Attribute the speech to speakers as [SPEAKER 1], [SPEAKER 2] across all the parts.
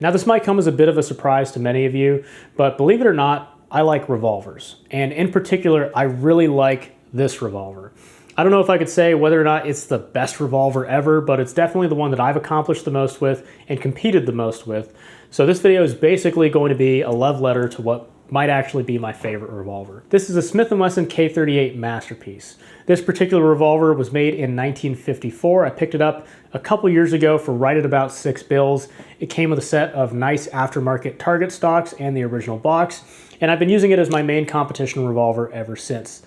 [SPEAKER 1] Now this might come as a bit of a surprise to many of you, but believe it or not, I like revolvers. And in particular, I really like this revolver. I don't know if I could say whether or not it's the best revolver ever, but it's definitely the one that I've accomplished the most with and competed the most with. So this video is basically going to be a love letter to what might actually be my favorite revolver. This is a Smith & Wesson K-38 Masterpiece. This particular revolver was made in 1954. I picked it up a couple years ago for right at about $6. It came with a set of nice aftermarket target stocks and the original box, and I've been using it as my main competition revolver ever since.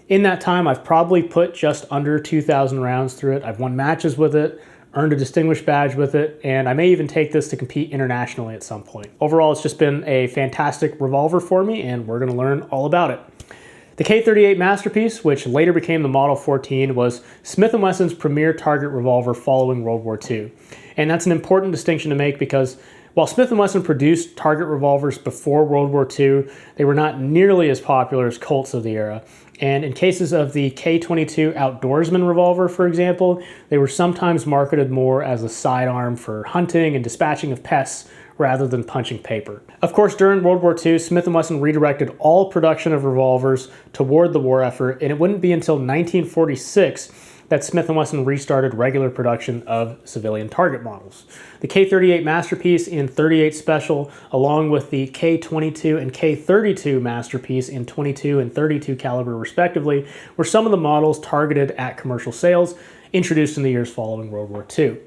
[SPEAKER 1] In that time, I've probably put just under 2,000 rounds through it. I've won matches with it, earned a distinguished badge with it, and I may even take this to compete internationally at some point. Overall, it's just been a fantastic revolver for me, and we're gonna learn all about it. The K-38 Masterpiece, which later became the Model 14, was Smith & Wesson's premier target revolver following World War II. And that's an important distinction to make because while Smith & Wesson produced target revolvers before World War II, they were not nearly as popular as Colts of the era. And in cases of the K-22 Outdoorsman revolver, for example, they were sometimes marketed more as a sidearm for hunting and dispatching of pests rather than punching paper. Of course, during World War II, Smith & Wesson redirected all production of revolvers toward the war effort, and it wouldn't be until 1946 that Smith & Wesson restarted regular production of civilian target models. The K-38 Masterpiece in .38 Special, along with the K-22 and K-32 Masterpiece in .22 and .32 caliber respectively, were some of the models targeted at commercial sales introduced in the years following World War II.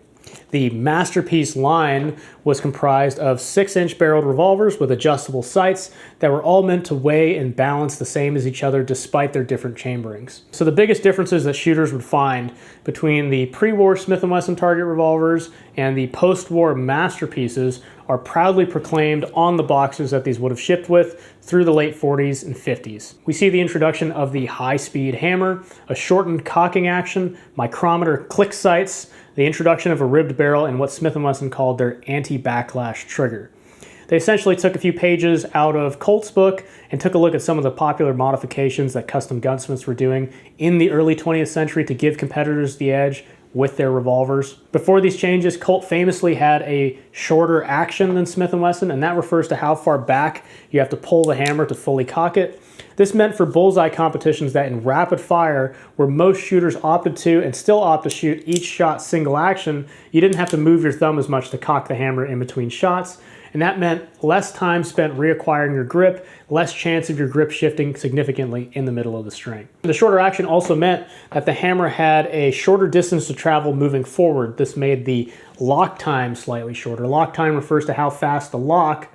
[SPEAKER 1] The Masterpiece line was comprised of 6-inch barreled revolvers with adjustable sights that were all meant to weigh and balance the same as each other despite their different chamberings. So the biggest differences that shooters would find between the pre-war Smith & Wesson target revolvers and the post-war Masterpieces are proudly proclaimed on the boxes that these would have shipped with through the late 40s and 50s. We see the introduction of the high-speed hammer, a shortened cocking action, micrometer click sights, the introduction of a ribbed barrel, and what Smith & Wesson called their anti-backlash trigger. They essentially took a few pages out of Colt's book and took a look at some of the popular modifications that custom gunsmiths were doing in the early 20th century to give competitors the edge with their revolvers. Before these changes, Colt famously had a shorter action than Smith & Wesson, and that refers to how far back you have to pull the hammer to fully cock it. This meant for bullseye competitions that in rapid fire, where most shooters opted to and still opt to shoot each shot single action, you didn't have to move your thumb as much to cock the hammer in between shots, and that meant less time spent reacquiring your grip, less chance of your grip shifting significantly in the middle of the string. The shorter action also meant that the hammer had a shorter distance to travel moving forward. This made the lock time slightly shorter. Lock time refers to how fast the lock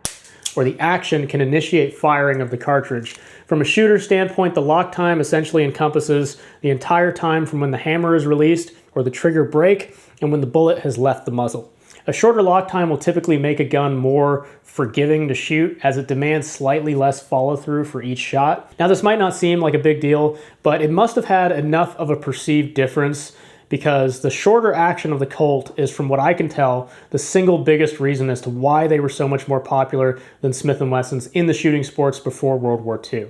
[SPEAKER 1] or the action can initiate firing of the cartridge. From a shooter's standpoint, the lock time essentially encompasses the entire time from when the hammer is released or the trigger break and when the bullet has left the muzzle. A shorter lock time will typically make a gun more forgiving to shoot as it demands slightly less follow-through for each shot. Now this might not seem like a big deal, but it must have had enough of a perceived difference because the shorter action of the Colt is, from what I can tell, the single biggest reason as to why they were so much more popular than Smith & Wesson's in the shooting sports before World War II.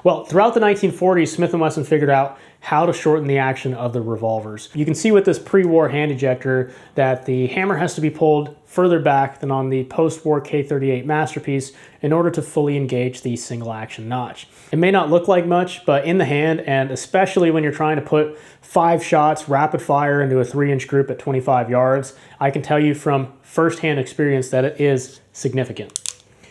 [SPEAKER 1] Well, throughout the 1940s, Smith & Wesson figured out how to shorten the action of the revolvers. You can see with this pre-war hand ejector that the hammer has to be pulled further back than on the post-war K-38 Masterpiece in order to fully engage the single action notch. It may not look like much, but in the hand, and especially when you're trying to put 5 shots rapid fire into a 3-inch group at 25 yards, I can tell you from firsthand experience that it is significant.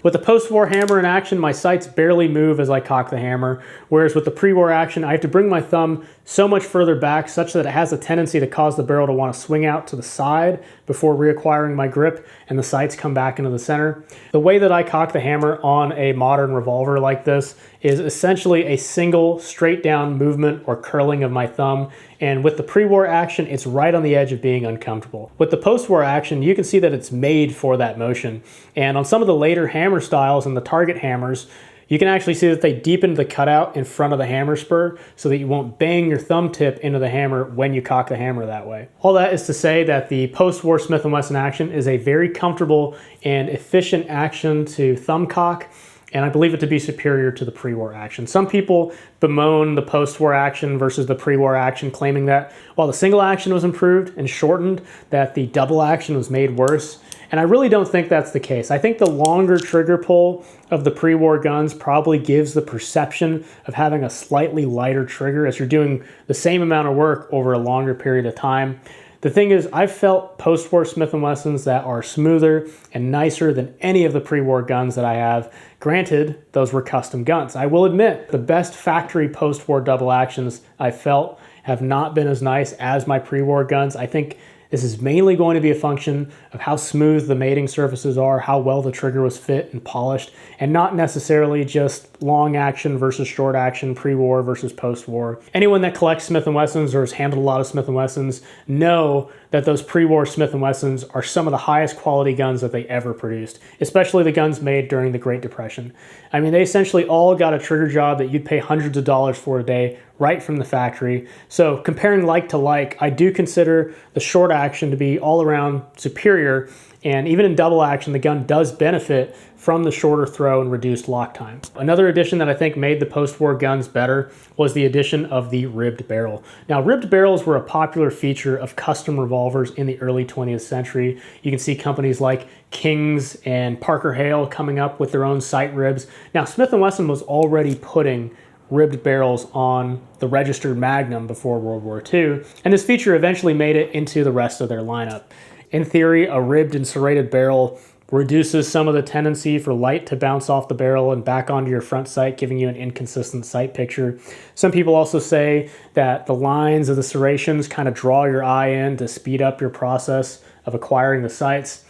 [SPEAKER 1] With the post-war hammer in action, my sights barely move as I cock the hammer, whereas with the pre-war action, I have to bring my thumb so much further back such that it has a tendency to cause the barrel to want to swing out to the side before reacquiring my grip and the sights come back into the center. The way that I cock the hammer on a modern revolver like this is essentially a single straight down movement or curling of my thumb, and with the pre-war action, it's right on the edge of being uncomfortable. With the post-war action, you can see that it's made for that motion, and on some of the later hammer styles and the target hammers, you can actually see that they deepened the cutout in front of the hammer spur so that you won't bang your thumb tip into the hammer when you cock the hammer that way. All that is to say that the post-war Smith & Wesson action is a very comfortable and efficient action to thumb cock, and I believe it to be superior to the pre-war action. Some people bemoan the post-war action versus the pre-war action, claiming that while the single action was improved and shortened, that the double action was made worse. And I really don't think that's the case. I think the longer trigger pull of the pre-war guns probably gives the perception of having a slightly lighter trigger as you're doing the same amount of work over a longer period of time. The thing is, I've felt post-war Smith & Wessons that are smoother and nicer than any of the pre-war guns that I have. Granted, those were custom guns. I will admit, the best factory post-war double actions I felt have not been as nice as my pre-war guns. I think this is mainly going to be a function of how smooth the mating surfaces are, how well the trigger was fit and polished, and not necessarily just long action versus short action, pre-war versus post-war. Anyone that collects Smith & Wessons or has handled a lot of Smith & Wessons know that those pre-war Smith & Wessons are some of the highest quality guns that they ever produced, especially the guns made during the Great Depression. I mean, they essentially all got a trigger job that you'd pay hundreds of dollars for a day right from the factory. So comparing like to like, I do consider the short action to be all around superior, and even in double action, the gun does benefit from the shorter throw and reduced lock time. Another addition that I think made the post-war guns better was the addition of the ribbed barrel. Now, ribbed barrels were a popular feature of custom revolvers in the early 20th century. You can see companies like King's and Parker Hale coming up with their own sight ribs. Now, Smith & Wesson was already putting ribbed barrels on the registered Magnum before World War II, and this feature eventually made it into the rest of their lineup. In theory, a ribbed and serrated barrel reduces some of the tendency for light to bounce off the barrel and back onto your front sight, giving you an inconsistent sight picture. Some people also say that the lines of the serrations kind of draw your eye in to speed up your process of acquiring the sights.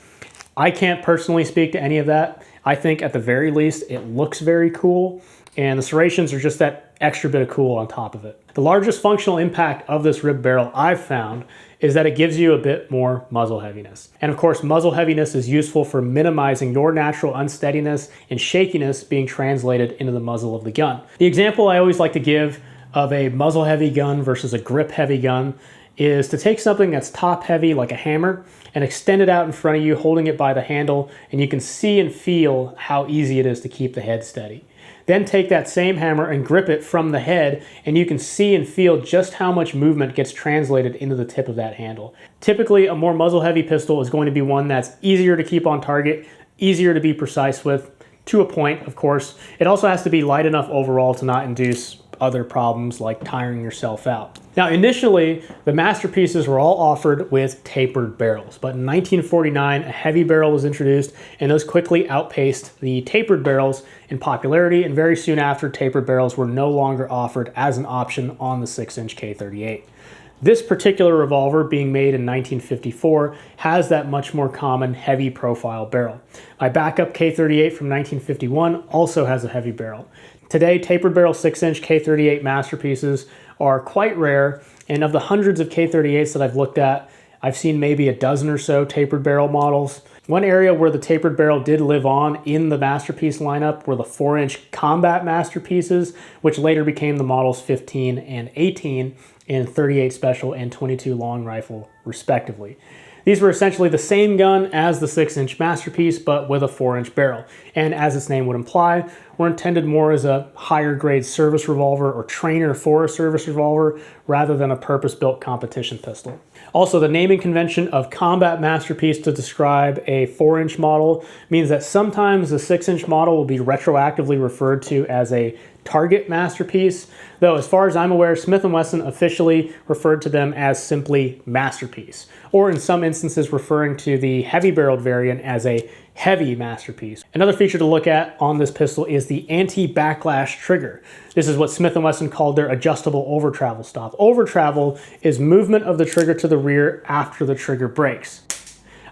[SPEAKER 1] I can't personally speak to any of that. I think at the very least it looks very cool, and the serrations are just that extra bit of cool on top of it. The largest functional impact of this ribbed barrel I've found is that it gives you a bit more muzzle heaviness. And of course, muzzle heaviness is useful for minimizing your natural unsteadiness and shakiness being translated into the muzzle of the gun. The example I always like to give of a muzzle heavy gun versus a grip heavy gun is to take something that's top heavy like a hammer and extend it out in front of you, holding it by the handle, and you can see and feel how easy it is to keep the head steady. Then take that same hammer and grip it from the head, and you can see and feel just how much movement gets translated into the tip of that handle. Typically, a more muzzle-heavy pistol is going to be one that's easier to keep on target, easier to be precise with, to a point, of course. It also has to be light enough overall to not induce other problems like tiring yourself out. Now, initially, the Masterpieces were all offered with tapered barrels, but in 1949, a heavy barrel was introduced, and those quickly outpaced the tapered barrels in popularity, and very soon after, tapered barrels were no longer offered as an option on the 6-inch K-38. This particular revolver, being made in 1954, has that much more common heavy profile barrel. My backup K-38 from 1951 also has a heavy barrel. Today, tapered barrel 6-inch K-38 Masterpieces are quite rare, and of the hundreds of K-38s that I've looked at, I've seen maybe a dozen or so tapered barrel models. One area where the tapered barrel did live on in the Masterpiece lineup were the 4-inch Combat Masterpieces, which later became the models 15 and 18 in 38 Special and 22 Long Rifle, respectively. These were essentially the same gun as the 6-inch Masterpiece, but with a 4-inch barrel. And as its name would imply, were intended more as a higher grade service revolver or trainer for a service revolver rather than a purpose-built competition pistol. Also, the naming convention of Combat Masterpiece to describe a 4-inch model means that sometimes the 6-inch model will be retroactively referred to as a Target Masterpiece, though as far as I'm aware, Smith & Wesson officially referred to them as simply Masterpiece, or in some instances referring to the heavy-barreled variant as a Heavy Masterpiece. Another feature to look at on this pistol is the anti-backlash trigger. This is what Smith & Wesson called their adjustable over-travel stop. Over-travel is movement of the trigger to the rear after the trigger breaks.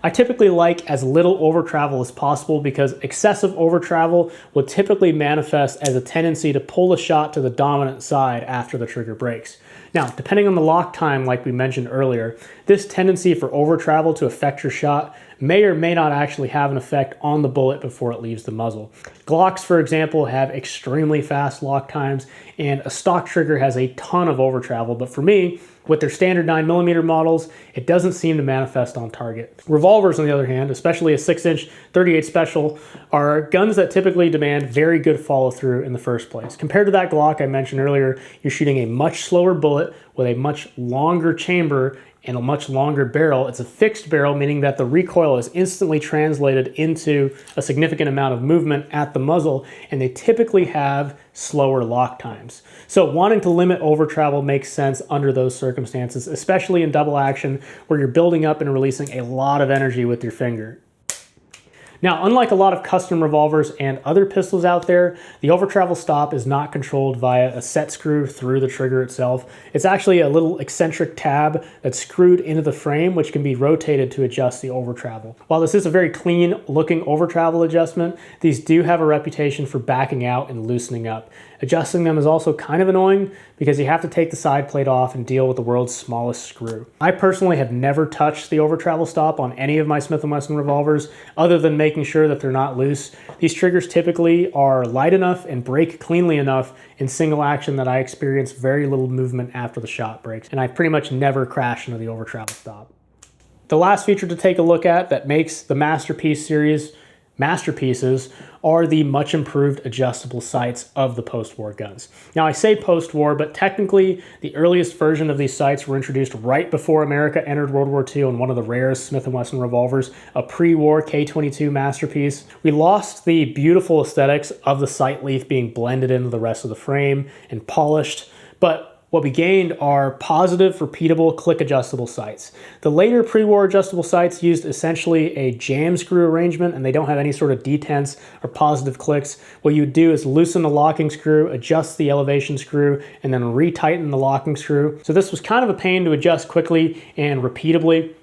[SPEAKER 1] I typically like as little over-travel as possible because excessive over-travel will typically manifest as a tendency to pull the shot to the dominant side after the trigger breaks. Now, depending on the lock time, like we mentioned earlier, this tendency for over-travel to affect your shot may or may not actually have an effect on the bullet before it leaves the muzzle. Glocks, for example, have extremely fast lock times, and a stock trigger has a ton of over-travel, but for me, with their standard 9mm models, it doesn't seem to manifest on target. Revolvers, on the other hand, especially a 6-inch 38 Special, are guns that typically demand very good follow-through in the first place. Compared to that Glock I mentioned earlier, you're shooting a much slower bullet with a much longer chamber and a much longer barrel. It's a fixed barrel, meaning that the recoil is instantly translated into a significant amount of movement at the muzzle, and they typically have slower lock times. So wanting to limit over travel makes sense under those circumstances, especially in double action where you're building up and releasing a lot of energy with your finger. Now, unlike a lot of custom revolvers and other pistols out there, the over travel stop is not controlled via a set screw through the trigger itself. It's actually a little eccentric tab that's screwed into the frame, which can be rotated to adjust the over travel. While this is a very clean looking over travel adjustment, these do have a reputation for backing out and loosening up. Adjusting them is also kind of annoying because you have to take the side plate off and deal with the world's smallest screw. I personally have never touched the over travel stop on any of my Smith & Wesson revolvers other than making sure that they're not loose. These triggers typically are light enough and break cleanly enough in single action that I experience very little movement after the shot breaks, and I pretty much never crash into the over travel stop. The last feature to take a look at that makes the Masterpiece series masterpieces are the much improved adjustable sights of the post-war guns. Now I say post-war, but technically the earliest version of these sights were introduced right before America entered World War II in one of the rarest Smith & Wesson revolvers, a pre-war K-22 Masterpiece. We lost the beautiful aesthetics of the sight leaf being blended into the rest of the frame and polished, but what we gained are positive, repeatable, click-adjustable sights. The later pre-war adjustable sights used essentially a jam screw arrangement, and they don't have any sort of detents or positive clicks. What you do is loosen the locking screw, adjust the elevation screw, and then retighten the locking screw. So this was kind of a pain to adjust quickly and repeatably,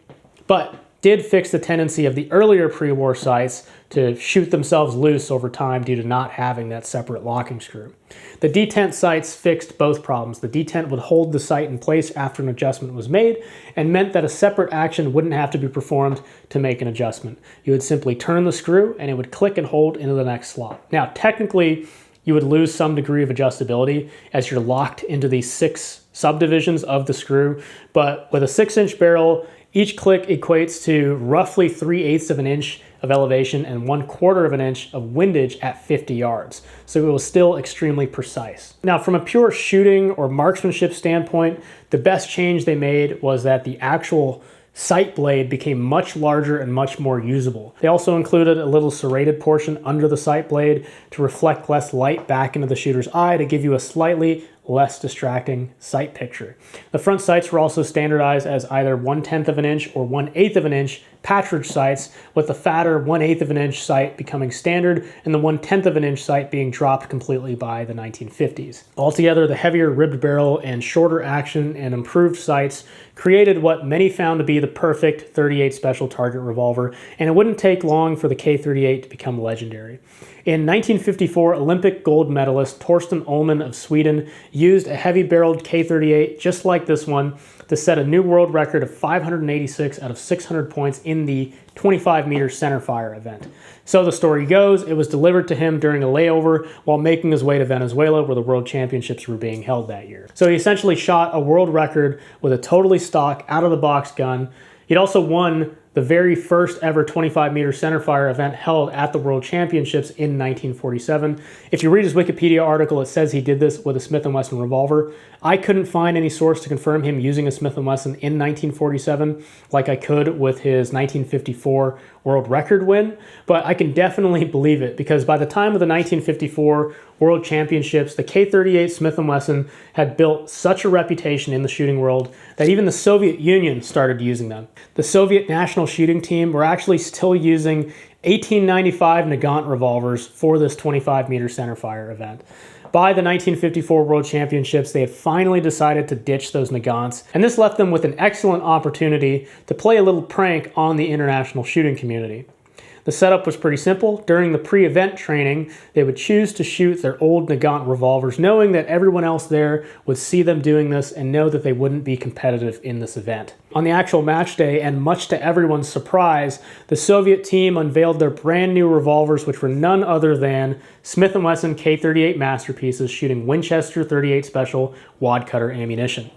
[SPEAKER 1] but did fix the tendency of the earlier pre-war sights to shoot themselves loose over time due to not having that separate locking screw. The detent sights fixed both problems. The detent would hold the sight in place after an adjustment was made and meant that a separate action wouldn't have to be performed to make an adjustment. You would simply turn the screw and it would click and hold into the next slot. Now, technically, you would lose some degree of adjustability as you're locked into these 6 subdivisions of the screw, but with a 6-inch barrel, each click equates to roughly 3/8 of an inch of elevation and 1/4 of an inch of windage at 50 yards. So it was still extremely precise. Now, from a pure shooting or marksmanship standpoint, the best change they made was that the actual sight blade became much larger and much more usable. They also included a little serrated portion under the sight blade to reflect less light back into the shooter's eye to give you a slightly less distracting sight picture. The front sights were also standardized as either 1/10 of an inch or 1/8 of an inch patridge sights, with the fatter 1/8 of an inch sight becoming standard and the 1/10 of an inch sight being dropped completely by the 1950s. Altogether, the heavier ribbed barrel and shorter action and improved sights created what many found to be the perfect .38 special target revolver, and it wouldn't take long for the K-38 to become legendary. In 1954, Olympic gold medalist Torsten Ullman of Sweden used a heavy-barreled K-38 just like this one to set a new world record of 586 out of 600 points in the 25-meter centerfire event. So the story goes, it was delivered to him during a layover while making his way to Venezuela, where the World Championships were being held that year. So he essentially shot a world record with a totally stock, out-of-the-box gun. He'd also won the very first ever 25-meter centerfire event held at the World Championships in 1947. If you read his Wikipedia article, it says he did this with a Smith & Wesson revolver. I couldn't find any source to confirm him using a Smith & Wesson in 1947 like I could with his 1954 world record win, but I can definitely believe it because by the time of the 1954 World Championships, the K-38 Smith & Wesson had built such a reputation in the shooting world that even the Soviet Union started using them. The Soviet national shooting team were actually still using 1895 Nagant revolvers for this 25-meter centerfire event. By the 1954 World Championships, they had finally decided to ditch those Nagants, and this left them with an excellent opportunity to play a little prank on the international shooting community. The setup was pretty simple. During the pre-event training, they would choose to shoot their old Nagant revolvers, knowing that everyone else there would see them doing this and know that they wouldn't be competitive in this event. On the actual match day, and much to everyone's surprise, the Soviet team unveiled their brand new revolvers, which were none other than Smith & Wesson K-38 Masterpieces shooting Winchester .38 Special wad cutter ammunition.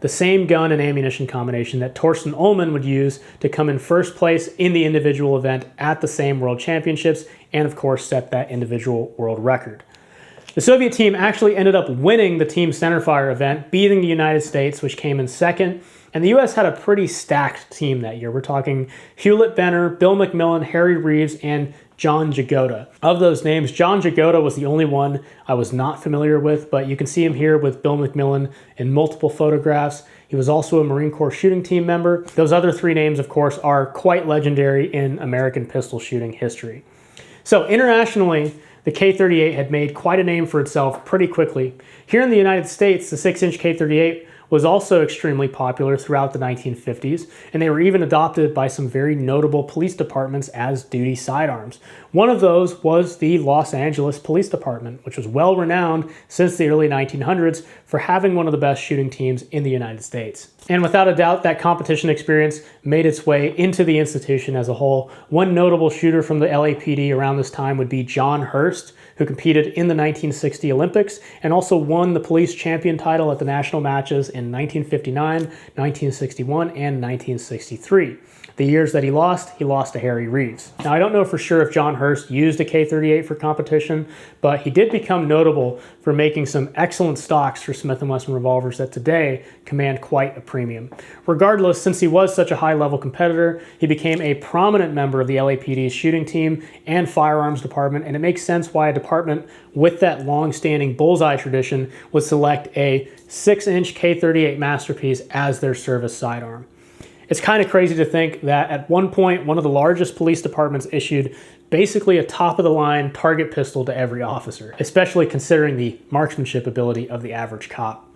[SPEAKER 1] The same gun and ammunition combination that Torsten Ullman would use to come in first place in the individual event at the same World Championships and of course set that individual world record. The Soviet team actually ended up winning the team centerfire event, beating the United States, which came in second, And the US had a pretty stacked team that year. We're talking Hewlett Benner, Bill McMillan, Harry Reeves, and John Jagoda. Of those names, John Jagoda was the only one I was not familiar with, but you can see him here with Bill McMillan in multiple photographs. He was also a Marine Corps shooting team member. Those other three names, of course, are quite legendary in American pistol shooting history. So internationally, the K-38 had made quite a name for itself pretty quickly. Here in the United States, the 6-inch K-38 was also extremely popular throughout the 1950s, and they were even adopted by some very notable police departments as duty sidearms. One of those was the Los Angeles Police Department, which was well renowned since the early 1900s for having one of the best shooting teams in the United States. And without a doubt, that competition experience made its way into the institution as a whole. One notable shooter from the LAPD around this time would be John Hurst, who competed in the 1960 Olympics and also won the police champion title at the national matches in 1959, 1961, and 1963. The years that he lost to Harry Reeves. Now, I don't know for sure if John Hurst used a K-38 for competition, but he did become notable for making some excellent stocks for Smith & Wesson revolvers that today command quite a premium. Regardless, since he was such a high-level competitor, he became a prominent member of the LAPD's shooting team and firearms department, and it makes sense why a department with that long-standing bullseye tradition would select a 6-inch K-38 Masterpiece as their service sidearm. It's kind of crazy to think that at one point, one of the largest police departments issued basically a top-of-the-line target pistol to every officer, especially considering the marksmanship ability of the average cop.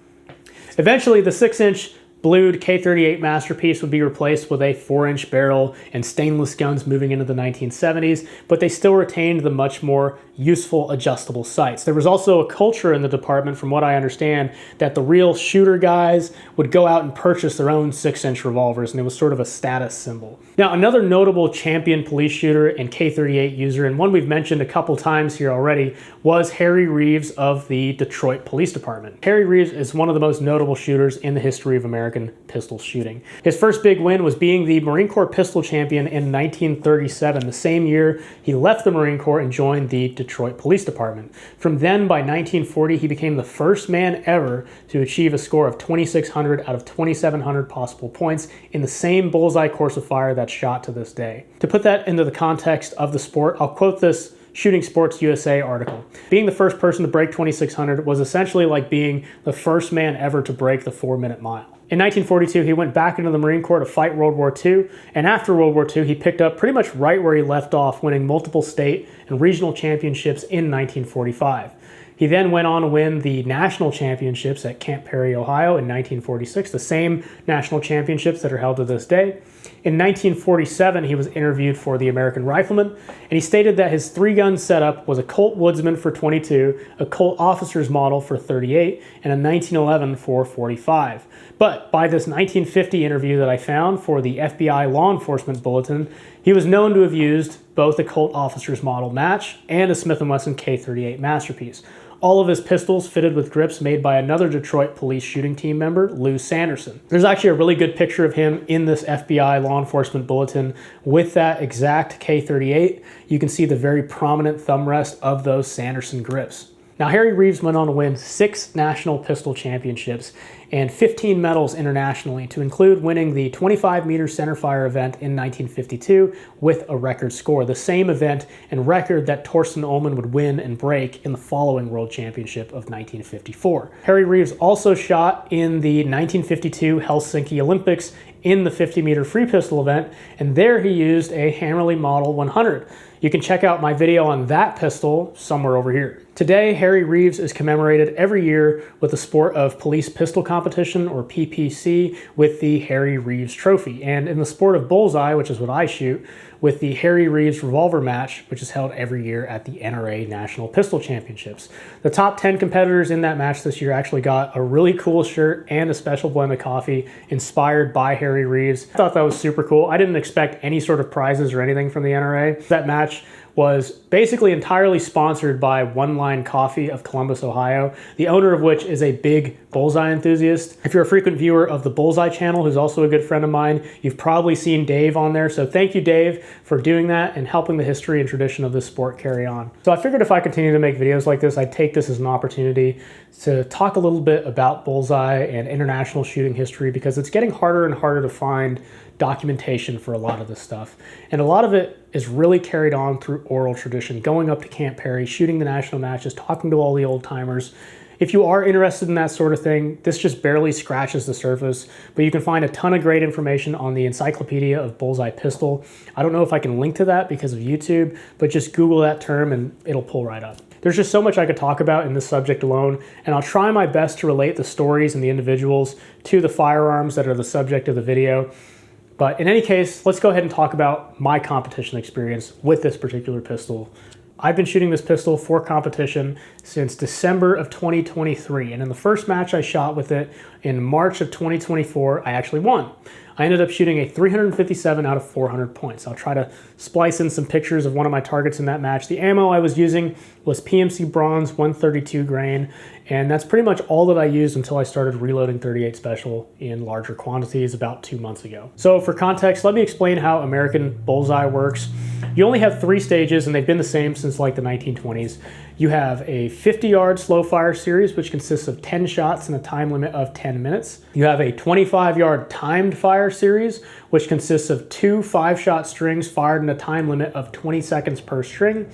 [SPEAKER 1] Eventually, the 6-inch blued K-38 Masterpiece would be replaced with a 4-inch barrel and stainless guns moving into the 1970s, but they still retained the much more useful adjustable sights. There was also a culture in the department, from what I understand, that the real shooter guys would go out and purchase their own 6-inch revolvers, and it was sort of a status symbol. Now, another notable champion police shooter and K-38 user, and one we've mentioned a couple times here already, was Harry Reeves of the Detroit Police Department. Harry Reeves is one of the most notable shooters in the history of American pistol shooting. His first big win was being the Marine Corps pistol champion in 1937, the same year he left the Marine Corps and joined the Detroit Police Department. From then, by 1940, he became the first man ever to achieve a score of 2,600 out of 2,700 possible points in the same bullseye course of fire that's shot to this day. To put that into the context of the sport, I'll quote this Shooting Sports USA article. Being the first person to break 2,600 was essentially like being the first man ever to break the 4-minute mile. In 1942, he went back into the Marine Corps to fight World War II, and after World War II, he picked up pretty much right where he left off, winning multiple state and regional championships in 1945. He then went on to win the national championships at Camp Perry, Ohio in 1946, the same national championships that are held to this day. In 1947, he was interviewed for the American Rifleman, and he stated that his 3-gun setup was a Colt Woodsman for 22, a Colt Officer's Model for 38, and a 1911 for 45. But by this 1950 interview that I found for the FBI Law Enforcement Bulletin, he was known to have used both a Colt Officer's Model match and a Smith & Wesson K-38 Masterpiece. All of his pistols fitted with grips made by another Detroit police shooting team member, Lou Sanderson. There's actually a really good picture of him in this FBI Law Enforcement Bulletin with that exact K-38. You can see the very prominent thumb rest of those Sanderson grips. Now, Harry Reeves went on to win 6 national pistol championships and 15 medals internationally, to include winning the 25-meter centerfire event in 1952 with a record score, the same event and record that Torsten Ullman would win and break in the following World Championship of 1954. Harry Reeves also shot in the 1952 Helsinki Olympics in the 50-meter free pistol event, and there he used a Hammerly Model 100. You can check out my video on that pistol somewhere over here. Today, Harry Reeves is commemorated every year with the Sport of Police Pistol Competition, or PPC, with the Harry Reeves Trophy, and in the sport of bullseye, which is what I shoot, with the Harry Reeves Revolver match, which is held every year at the NRA National Pistol Championships. The top 10 competitors in that match this year actually got a really cool shirt and a special blend of coffee inspired by Harry Reeves. I thought that was super cool. I didn't expect any sort of prizes or anything from the NRA. That match was basically entirely sponsored by One Line Coffee of Columbus, Ohio, the owner of which is a big bullseye enthusiast. If you're a frequent viewer of the Bullseye channel, who's also a good friend of mine, you've probably seen Dave on there. So thank you, Dave, for doing that and helping the history and tradition of this sport carry on. So I figured if I continue to make videos like this, I'd take this as an opportunity to talk a little bit about bullseye and international shooting history, because it's getting harder and harder to find documentation for a lot of this stuff. And a lot of it is really carried on through oral tradition, going up to Camp Perry, shooting the national matches, talking to all the old timers. If you are interested in that sort of thing, this just barely scratches the surface, but you can find a ton of great information on the Encyclopedia of Bullseye Pistol. I don't know if I can link to that because of YouTube, but just Google that term and it'll pull right up. There's just so much I could talk about in this subject alone, and I'll try my best to relate the stories and the individuals to the firearms that are the subject of the video. But in any case, let's go ahead and talk about my competition experience with this particular pistol. I've been shooting this pistol for competition since December of 2023, and in the first match I shot with it in March of 2024, I actually won. I ended up shooting a 357 out of 400 points. I'll try to splice in some pictures of one of my targets in that match. The ammo I was using was PMC Bronze 132 grain, and that's pretty much all that I used until I started reloading 38 Special in larger quantities about 2 months ago. So for context, let me explain how American Bullseye works. You only have 3 stages, and they've been the same since like the 1920s. You have a 50-yard slow fire series, which consists of 10 shots and a time limit of 10 minutes. You have a 25-yard timed fire series, which consists of 2 5-shot strings fired in a time limit of 20 seconds per string.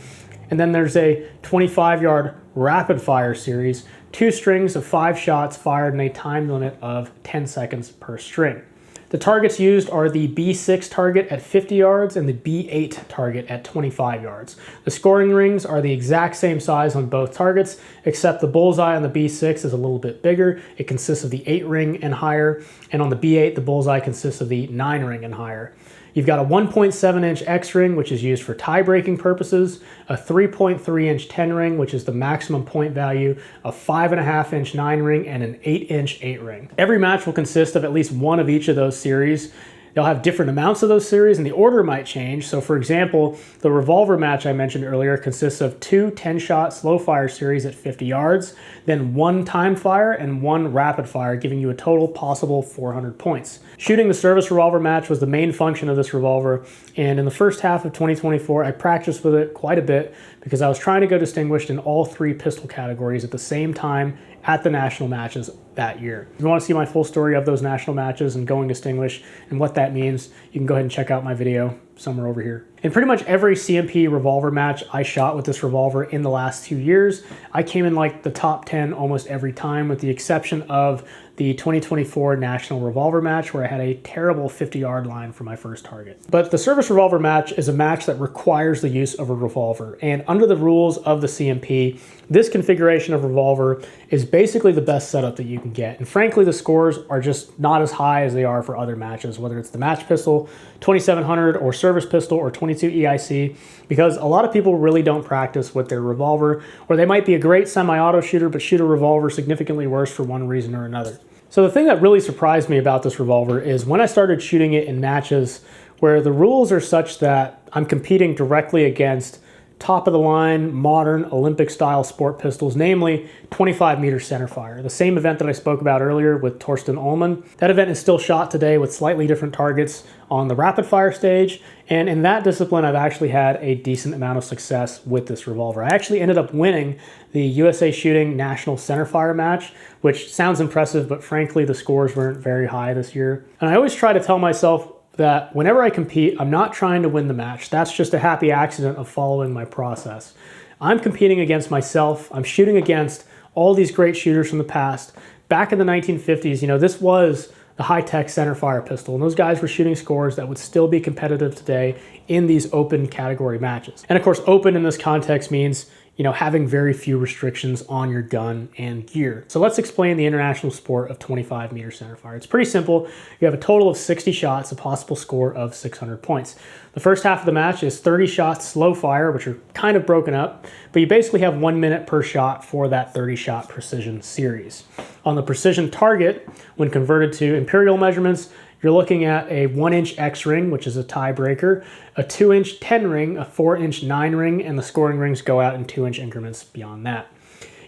[SPEAKER 1] And then there's a 25-yard rapid fire series, 2 strings of 5 shots fired in a time limit of 10 seconds per string. The targets used are the B6 target at 50 yards and the B8 target at 25 yards. The scoring rings are the exact same size on both targets, except the bullseye on the B6 is a little bit bigger. It consists of the 8 ring and higher, and on the B8, the bullseye consists of the 9 ring and higher. You've got a 1.7 inch X ring, which is used for tie breaking purposes, a 3.3 inch 10 ring, which is the maximum point value, a 5.5 inch 9 ring, and an 8 inch 8 ring. Every match will consist of at least one of each of those series. They'll have different amounts of those series, and the order might change. So for example, the Revolver match I mentioned earlier consists of 2 10-shot slow fire series at 50 yards, then 1 timed fire and 1 rapid fire, giving you a total possible 400 points. Shooting the service revolver match was the main function of this revolver, and in the first half of 2024, I practiced with it quite a bit because I was trying to go distinguished in all 3 pistol categories at the same time at the national matches that year. If you want to see my full story of those national matches and going distinguished and what that means, you can go ahead and check out my video somewhere over here. In pretty much every CMP revolver match I shot with this revolver in the last 2 years, I came in like the top 10 almost every time, with the exception of the 2024 National Revolver match, where I had a terrible 50-yard line for my first target. But the service revolver match is a match that requires the use of a revolver, and under the rules of the CMP, this configuration of revolver is basically the best setup that you can get. And frankly, the scores are just not as high as they are for other matches, whether it's the match pistol, 2700, or service pistol, or 22 EIC, because a lot of people really don't practice with their revolver, or they might be a great semi-auto shooter but shoot a revolver significantly worse for one reason or another. So the thing that really surprised me about this revolver is when I started shooting it in matches where the rules are such that I'm competing directly against top-of-the-line, modern, Olympic-style sport pistols, namely 25-meter centerfire, the same event that I spoke about earlier with Torsten Ullmann. That event is still shot today with slightly different targets on the rapid-fire stage, and in that discipline, I've actually had a decent amount of success with this revolver. I actually ended up winning the USA Shooting National Centerfire match, which sounds impressive, but frankly, the scores weren't very high this year. And I always try to tell myself that whenever I compete, I'm not trying to win the match. That's just a happy accident of following my process. I'm competing against myself. I'm shooting against all these great shooters from the past. Back in the 1950s, you know, this was the high-tech centerfire pistol, and those guys were shooting scores that would still be competitive today in these open category matches. And of course, open in this context means, you know, having very few restrictions on your gun and gear. So let's explain the international sport of 25-meter centerfire. It's pretty simple. You have a total of 60 shots, a possible score of 600 points. The first half of the match is 30 shots slow fire, which are kind of broken up, but you basically have 1 minute per shot for that 30-shot precision series. On the precision target, when converted to imperial measurements, you're looking at a 1-inch X ring, which is a tiebreaker, a 2-inch 10 ring, a 4-inch 9 ring, and the scoring rings go out in 2-inch increments beyond that.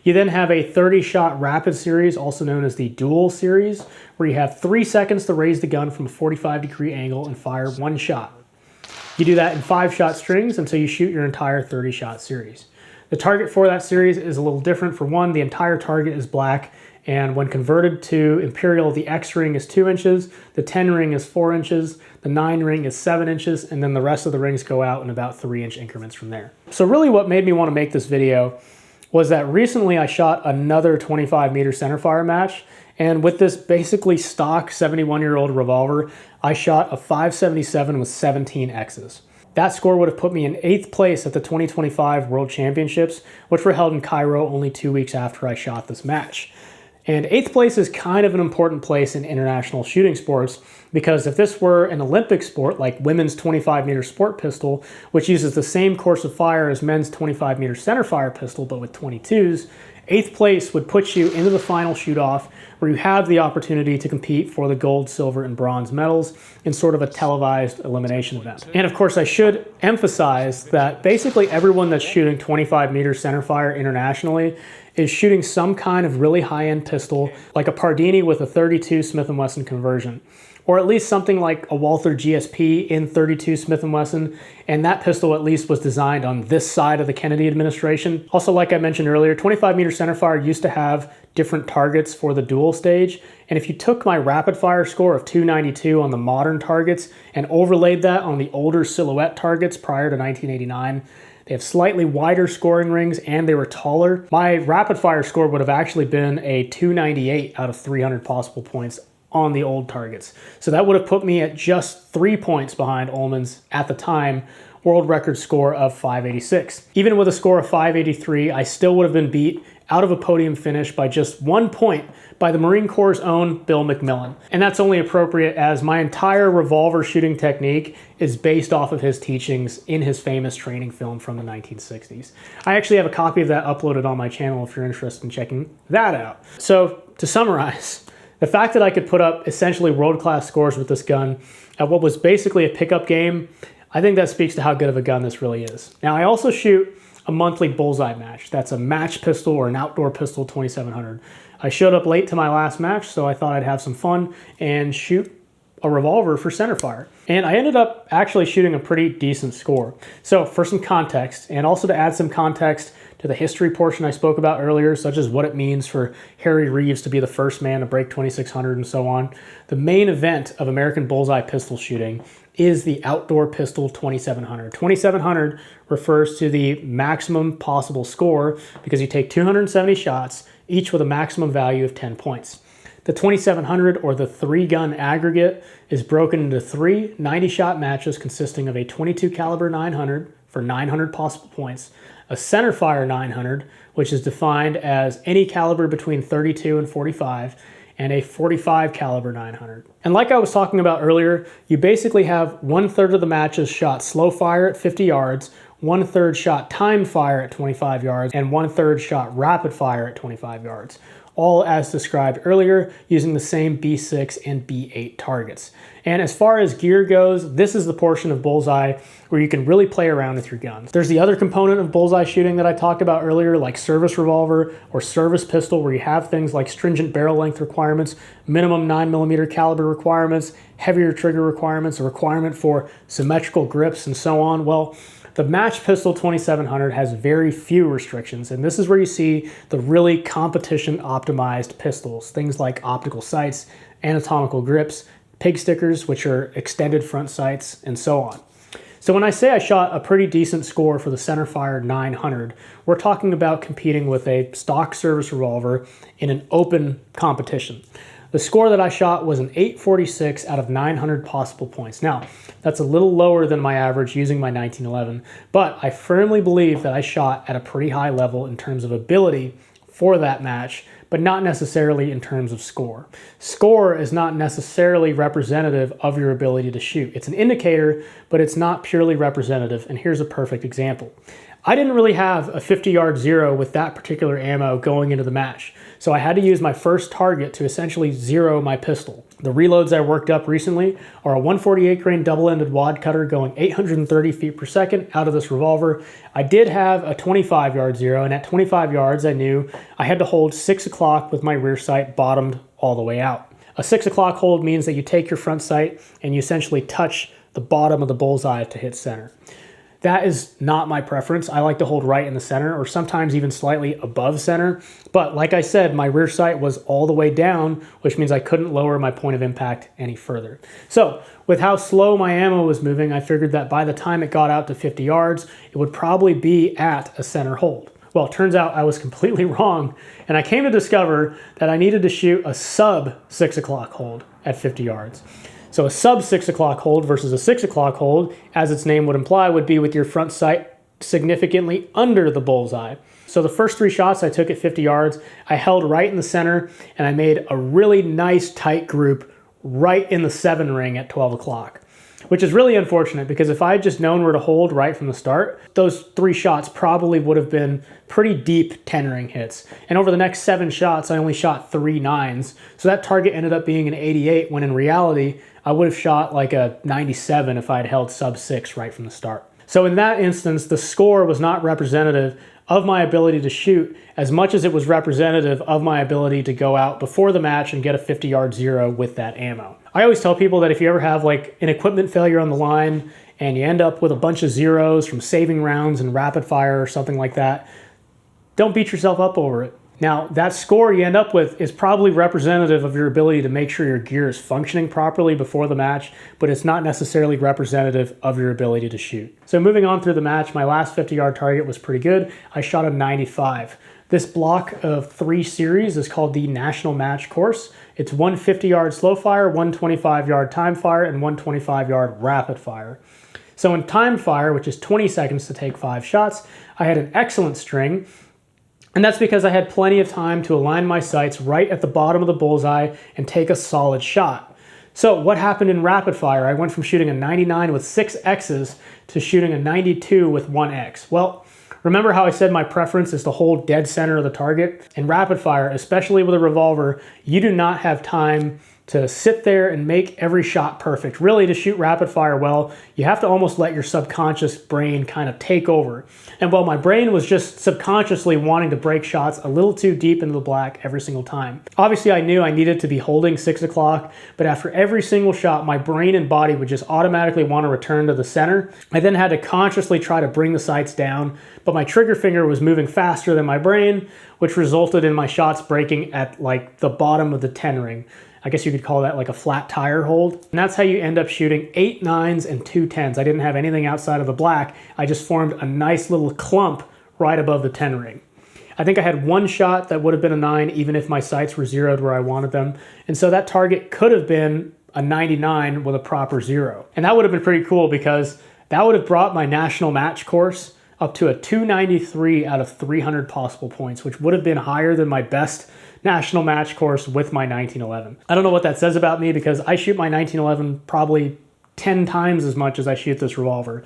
[SPEAKER 1] You then have a 30-shot rapid series, also known as the dual series, where you have 3 seconds to raise the gun from a 45-degree angle and fire 1 shot. You do that in 5-shot strings until you shoot your entire 30-shot series. The target for that series is a little different. For one, the entire target is black, and when converted to Imperial, the X ring is 2 inches, the 10 ring is 4 inches, the 9 ring is 7 inches, and then the rest of the rings go out in about 3-inch increments from there. So really what made me want to make this video was that recently I shot another 25-meter centerfire match, and with this basically stock 71-year-old revolver, I shot a 577 with 17 X's. That score would have put me in 8th place at the 2025 World Championships, which were held in Cairo only 2 weeks after I shot this match. And 8th place is kind of an important place in international shooting sports, because if this were an Olympic sport like women's 25-meter sport pistol, which uses the same course of fire as men's 25-meter centerfire pistol but with 22s, 8th place would put you into the final shoot-off, where you have the opportunity to compete for the gold, silver, and bronze medals in sort of a televised elimination event. And of course, I should emphasize that basically everyone that's shooting 25-meter centerfire internationally is shooting some kind of really high-end pistol, like a Pardini with a 32 Smith & Wesson conversion, or at least something like a Walther GSP in 32 Smith & Wesson, and that pistol at least was designed on this side of the Kennedy administration. Also, like I mentioned earlier, 25-meter centerfire used to have different targets for the dual stage, and if you took my rapid fire score of 292 on the modern targets and overlaid that on the older silhouette targets prior to 1989, they have slightly wider scoring rings and they were taller. My rapid fire score would have actually been a 298 out of 300 possible points on the old targets. So that would have put me at just 3 points behind Ullman's, at the time, world record score of 586. Even with a score of 583, I still would have been beat out of a podium finish by just 1 point by the Marine Corps' own Bill McMillan. And that's only appropriate as my entire revolver shooting technique is based off of his teachings in his famous training film from the 1960s. I actually have a copy of that uploaded on my channel if you're interested in checking that out. So to summarize, the fact that I could put up essentially world-class scores with this gun at what was basically a pickup game, I think that speaks to how good of a gun this really is. Now, I also shoot a monthly bullseye match. That's a match pistol or an outdoor pistol 2700. I showed up late to my last match, so I thought I'd have some fun and shoot a revolver for centerfire. And I ended up actually shooting a pretty decent score. So for some context, and also to add some context to the history portion I spoke about earlier, such as what it means for Harry Reeves to be the first man to break 2600 and so on, the main event of American bullseye pistol shooting is the outdoor pistol 2700. 2700 refers to the maximum possible score because you take 270 shots, each with a maximum value of 10 points. The 2700, or the 3-gun aggregate, is broken into 3 90-shot matches consisting of a 22 caliber 900 for 900 possible points, a centerfire 900, which is defined as any caliber between 32 and 45, and a 45 caliber 900. And like I was talking about earlier, you basically have 1/3 of the matches shot slow fire at 50 yards, 1/3 shot timed fire at 25 yards, and 1/3 shot rapid fire at 25 yards. All as described earlier, using the same B6 and B8 targets. And as far as gear goes, this is the portion of bullseye where you can really play around with your guns. There's the other component of bullseye shooting that I talked about earlier, like service revolver or service pistol, where you have things like stringent barrel length requirements, minimum 9mm caliber requirements, heavier trigger requirements, a requirement for symmetrical grips, and so on. Well, the match pistol 2700 has very few restrictions, and this is where you see the really competition optimized pistols, things like optical sights, anatomical grips, pig stickers, which are extended front sights, and so on. So when I say I shot a pretty decent score for the centerfire 900, we're talking about competing with a stock service revolver in an open competition. The score that I shot was an 846 out of 900 possible points. Now, that's a little lower than my average using my 1911, but I firmly believe that I shot at a pretty high level in terms of ability for that match, but not necessarily in terms of score. Score is not necessarily representative of your ability to shoot. It's an indicator, but it's not purely representative, and here's a perfect example. I didn't really have a 50-yard zero with that particular ammo going into the match, so I had to use my first target to essentially zero my pistol. The reloads I worked up recently are a 148 grain double-ended wad cutter going 830 feet per second out of this revolver. I did have a 25-yard zero, and at 25 yards I knew I had to hold 6 o'clock with my rear sight bottomed all the way out. A 6 o'clock hold means that you take your front sight and you essentially touch the bottom of the bullseye to hit center. That is not my preference. I like to hold right in the center or sometimes even slightly above center. But like I said, my rear sight was all the way down, which means I couldn't lower my point of impact any further. So with how slow my ammo was moving, I figured that by the time it got out to 50 yards, it would probably be at a center hold. Well, it turns out I was completely wrong, and I came to discover that I needed to shoot a sub 6 o'clock hold at 50 yards. So a sub 6 o'clock hold versus a 6 o'clock hold, as its name would imply, would be with your front sight significantly under the bullseye. So the first 3 shots I took at 50 yards, I held right in the center, and I made a really nice tight group right in the 7 ring at 12 o'clock. Which is really unfortunate, because if I had just known where to hold right from the start, those 3 shots probably would have been pretty deep 10 ring hits. And over the next 7 shots, I only shot 3 9s. So that target ended up being an 88, when in reality, I would have shot like a 97 if I had held sub 6 right from the start. So in that instance, the score was not representative of my ability to shoot as much as it was representative of my ability to go out before the match and get a 50-yard zero with that ammo. I always tell people that if you ever have like an equipment failure on the line and you end up with a bunch of zeros from saving rounds and rapid fire or something like that, don't beat yourself up over it. Now, that score you end up with is probably representative of your ability to make sure your gear is functioning properly before the match, but it's not necessarily representative of your ability to shoot. So moving on through the match, my last 50-yard target was pretty good. I shot a 95. This block of 3 series is called the National Match Course. It's 1 50-yard slow fire, 1 25-yard time fire, and 1 25-yard rapid fire. So in time fire, which is 20 seconds to take 5 shots, I had an excellent string. And that's because I had plenty of time to align my sights right at the bottom of the bullseye and take a solid shot. So what happened in rapid fire? I went from shooting a 99 with 6 X's to shooting a 92 with 1 X. Well, remember how I said my preference is to hold dead center of the target? In rapid fire, especially with a revolver, you do not have time to sit there and make every shot perfect. Really, to shoot rapid fire well, you have to almost let your subconscious brain kind of take over. And while my brain was just subconsciously wanting to break shots a little too deep into the black every single time. Obviously, I knew I needed to be holding 6 o'clock, but after every single shot, my brain and body would just automatically want to return to the center. I then had to consciously try to bring the sights down, but my trigger finger was moving faster than my brain, which resulted in my shots breaking at like the bottom of the 10 ring. I guess you could call that like a flat tire hold. And that's how you end up shooting 8 9s and 2 10s. I didn't have anything outside of the black. I just formed a nice little clump right above the 10 ring. I think I had 1 shot that would have been a 9 even if my sights were zeroed where I wanted them. And so that target could have been a 99 with a proper zero. And that would have been pretty cool, because that would have brought my national match course up to a 293 out of 300 possible points, which would have been higher than my best national match course with my 1911. I don't know what that says about me, because I shoot my 1911 probably 10 times as much as I shoot this revolver.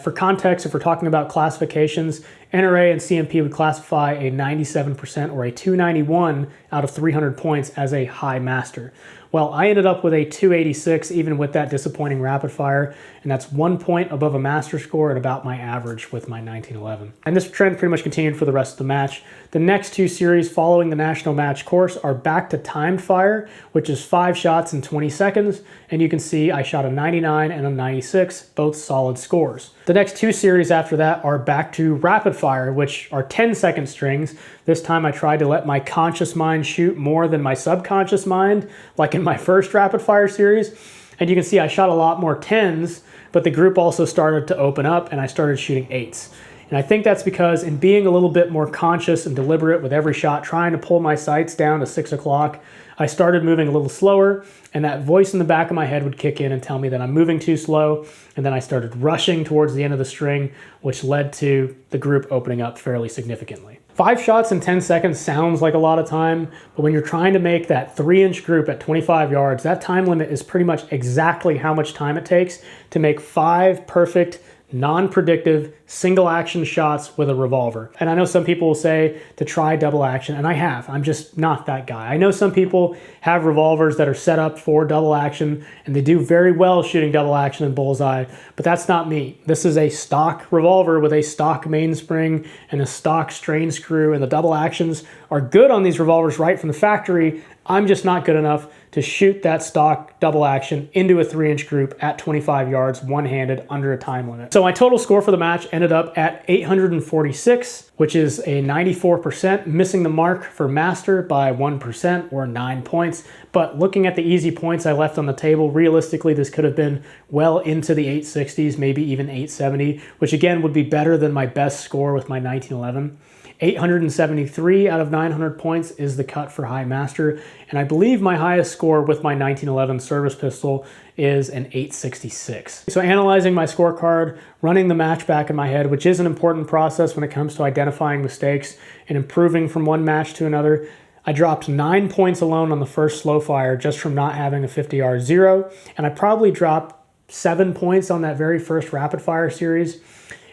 [SPEAKER 1] For context, if we're talking about classifications, NRA and CMP would classify a 97% or a 291 out of 300 points as a high master. Well, I ended up with a 286 even with that disappointing rapid fire, and that's 1 point above a master score and about my average with my 1911. And this trend pretty much continued for the rest of the match. The next 2 series following the national match course are back to timed fire, which is 5 shots in 20 seconds, and you can see I shot a 99 and a 96, both solid scores. The next 2 series after that are back to rapid fire, which are 10-second strings. This time I tried to let my conscious mind shoot more than my subconscious mind, like in my first rapid fire series. And you can see I shot a lot more 10s, but the group also started to open up and I started shooting 8s. And I think that's because in being a little bit more conscious and deliberate with every shot, trying to pull my sights down to 6 o'clock, I started moving a little slower, and that voice in the back of my head would kick in and tell me that I'm moving too slow, and then I started rushing towards the end of the string, which led to the group opening up fairly significantly. 5 shots in 10 seconds sounds like a lot of time, but when you're trying to make that 3-inch group at 25 yards, that time limit is pretty much exactly how much time it takes to make 5 perfect non-predictive, single action shots with a revolver. And I know some people will say to try double action, and I have. I'm just not that guy. I know some people have revolvers that are set up for double action, and they do very well shooting double action and bullseye, but that's not me. This is a stock revolver with a stock mainspring and a stock strain screw, and the double actions are good on these revolvers right from the factory. I'm just not good enough to shoot that stock double action into a 3-inch group at 25 yards, one-handed, under a time limit. So my total score for the match ended up at 846, which is a 94%, missing the mark for master by 1% or 9 points. But looking at the easy points I left on the table, realistically, this could have been well into the 860s, maybe even 870, which again would be better than my best score with my 1911. 873 out of 900 points is the cut for high master, and I believe my highest score with my 1911 service pistol is an 866. So analyzing my scorecard, running the match back in my head, which is an important process when it comes to identifying mistakes and improving from one match to another, I dropped 9 points alone on the first slow fire just from not having a 50-yard zero, and I probably dropped 7 points on that very first rapid fire series.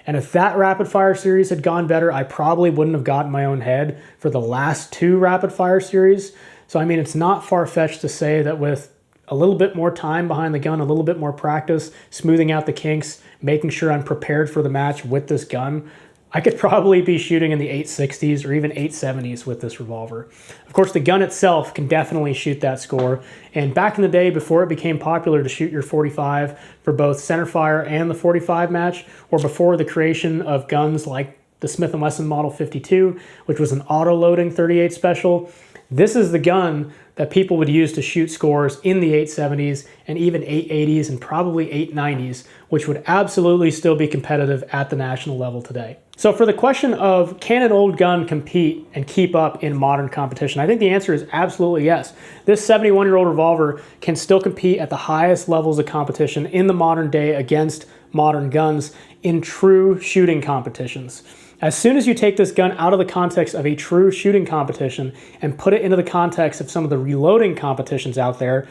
[SPEAKER 1] And if that rapid fire series had gone better, I probably wouldn't have gotten my own head for the last 2 rapid fire series. So I mean, it's not far-fetched to say that with a little bit more time behind the gun, a little bit more practice, smoothing out the kinks, making sure I'm prepared for the match with this gun, I could probably be shooting in the 860s or even 870s with this revolver. Of course, the gun itself can definitely shoot that score. And back in the day, before it became popular to shoot your 45 for both centerfire and the 45 match, or before the creation of guns like the Smith & Wesson Model 52, which was an auto-loading 38 special, this is the gun that people would use to shoot scores in the 870s and even 880s and probably 890s, which would absolutely still be competitive at the national level today. So for the question of can an old gun compete and keep up in modern competition, I think the answer is absolutely yes. This 71-year-old revolver can still compete at the highest levels of competition in the modern day against modern guns in true shooting competitions. As soon as you take this gun out of the context of a true shooting competition and put it into the context of some of the reloading competitions out there,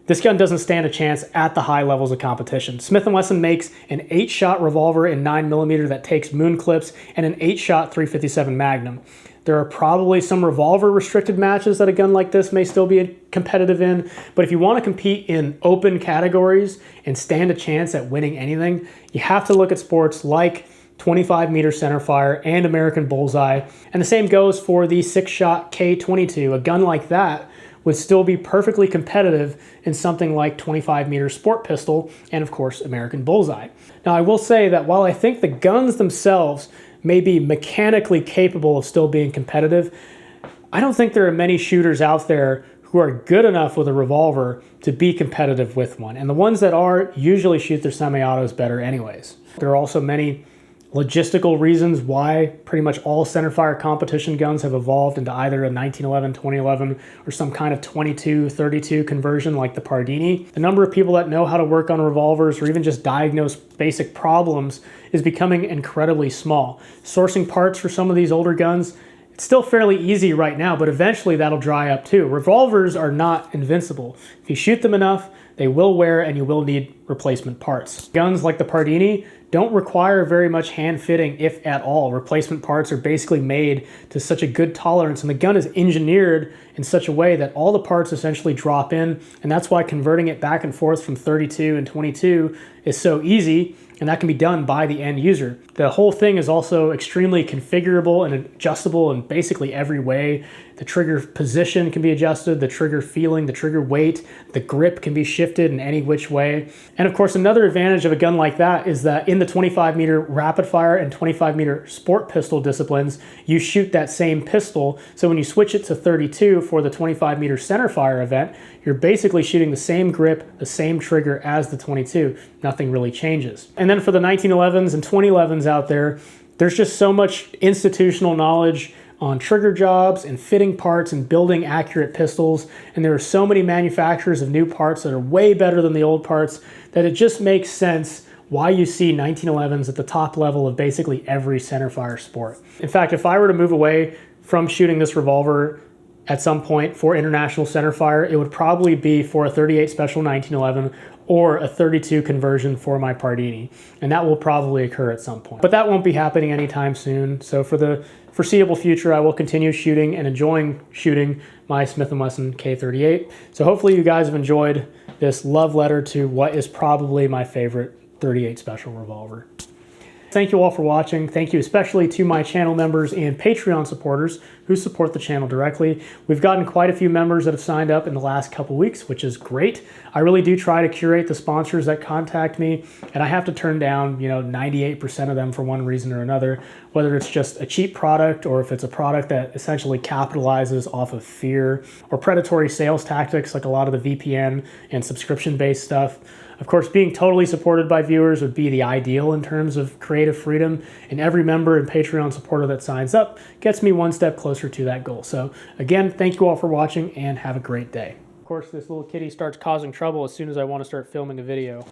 [SPEAKER 1] this gun doesn't stand a chance at the high levels of competition. Smith & Wesson makes an 8-shot revolver in 9mm that takes moon clips and an 8-shot 357 Magnum. There are probably some revolver restricted matches that a gun like this may still be competitive in, but if you want to compete in open categories and stand a chance at winning anything, you have to look at sports like 25-meter centerfire and American Bullseye, and the same goes for the 6-shot K-22. A gun like that would still be perfectly competitive in something like 25-meter sport pistol and, of course, American Bullseye. Now, I will say that while I think the guns themselves may be mechanically capable of still being competitive, I don't think there are many shooters out there who are good enough with a revolver to be competitive with one. And the ones that are usually shoot their semi-autos better anyways. There are also many logistical reasons why pretty much all centerfire competition guns have evolved into either a 1911, 2011, or some kind of 22-32 conversion like the Pardini. The number of people that know how to work on revolvers or even just diagnose basic problems is becoming incredibly small. Sourcing parts for some of these older guns, it's still fairly easy right now, but eventually that'll dry up too. Revolvers are not invincible. If you shoot them enough, they will wear and you will need replacement parts. Guns like the Pardini don't require very much hand fitting, if at all. Replacement parts are basically made to such a good tolerance, and the gun is engineered in such a way that all the parts essentially drop in, and that's why converting it back and forth from 32 and 22 is so easy, and that can be done by the end user. The whole thing is also extremely configurable and adjustable in basically every way. The trigger position can be adjusted, the trigger feeling, the trigger weight, the grip can be shifted in any which way. And of course, another advantage of a gun like that is that in the 25-meter rapid fire and 25-meter sport pistol disciplines, you shoot that same pistol. So when you switch it to 32 for the 25-meter center fire event, you're basically shooting the same grip, the same trigger as the 22. Nothing really changes. And then for the 1911s and 2011s out there, there's just so much institutional knowledge on trigger jobs and fitting parts and building accurate pistols, and there are so many manufacturers of new parts that are way better than the old parts that it just makes sense why you see 1911s at the top level of basically every centerfire sport. In fact, if I were to move away from shooting this revolver at some point for international centerfire, it would probably be for a 38 Special 1911 or a 32 conversion for my Pardini. And that will probably occur at some point. But that won't be happening anytime soon. So for the foreseeable future, I will continue shooting and enjoying shooting my Smith & Wesson K38. So hopefully you guys have enjoyed this love letter to what is probably my favorite 38 Special revolver. Thank you all for watching. Thank you especially to my channel members and Patreon supporters who support the channel directly. We've gotten quite a few members that have signed up in the last couple weeks, which is great. I really do try to curate the sponsors that contact me, and I have to turn down, 98% of them for one reason or another, whether it's just a cheap product or if it's a product that essentially capitalizes off of fear or predatory sales tactics like a lot of the VPN and subscription-based stuff. Of course, being totally supported by viewers would be the ideal in terms of creative freedom, and every member and Patreon supporter that signs up gets me one step closer to that goal. So again, thank you all for watching and have a great day. Of course, this little kitty starts causing trouble as soon as I want to start filming a video.